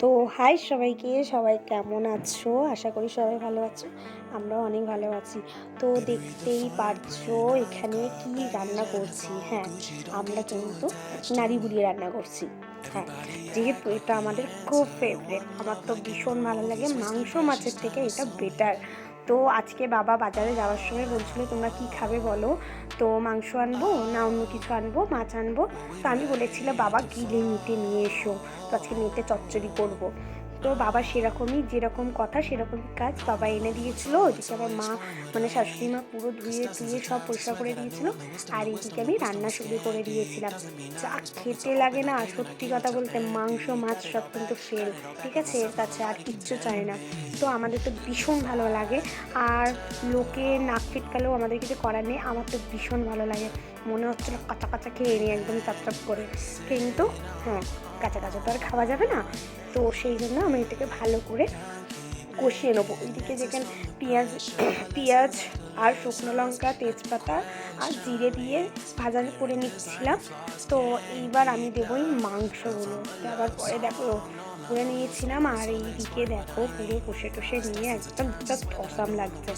তো হাই সবাইকে, সবাই কেমন আছো? আশা করি সবাই ভালো আছো। আমরাও অনেক ভালো আছি। তো দেখতেই পারছো এখানে কি রান্না করছি। হ্যাঁ, আমরা কিন্তু নাড়ি বুড়িয়ে রান্না করছি। হ্যাঁ, যেহেতু এটা আমাদের খুব ফেভারিট। আমার তো ভীষণ ভালো লাগে, মাংস মাছের থেকে এটা বেটার। তো আজকে বাবা বাজারে যাওয়ার সময় বলছিল তোমরা কি খাবে বলো, তো মাংস আনবো না অন্য কিছু আনবো, মাছ আনবো। তো আমি বলেছিলাম বাবা গিলে মিটে নিয়ে এসো, তো আজকে মেটে চচ্চড়ি করব। তো বাবা সেরকমই, যেরকম কথা সেরকমই কাজ, বাবা এনে দিয়েছিল। ওইদিকে আমার মা মানে শাশুড়ি মা পুরো ধুয়ে টুয়ে সব পরিষ্কার করে দিয়েছিল, আর এইদিকে আমি রান্না শুরু করে দিয়েছিলাম। যা খেতে লাগে না, সত্যি কথা বলতে মাংস মাছ সব কিন্তু ফেল, ঠিক আছে, এর কাছে আর কিচ্ছু চাই না। তো আমাদের তো ভীষণ ভালো লাগে, আর লোকে নাক ফিটকালেও আমাদের কিছু করার নেই, আমার তো ভীষণ ভালো লাগে। মনে হচ্ছিলো কাঁচা কাঁচা খেয়ে নিই একদম চাপ করে, কিন্তু হ্যাঁ, কাঁচা কাঁচা তো আর খাওয়া যাবে না। তো সেই জন্য আমি এটাকে ভালো করে কষিয়ে নেবো। ওইদিকে যেখানে পেঁয়াজ পেঁয়াজ আর শুকনো লঙ্কা, তেজপাতা আর জিরে দিয়ে ভাজা করে নিচ্ছিলাম। তো এইবার আমি দেবো এই মাংসগুলো, দেওয়ার পরে দেখো করে নিয়েছিলাম, আর এইদিকে দেখো পুরো কষে টষে নিয়ে একদম জাস্ট অসাম লাগছে।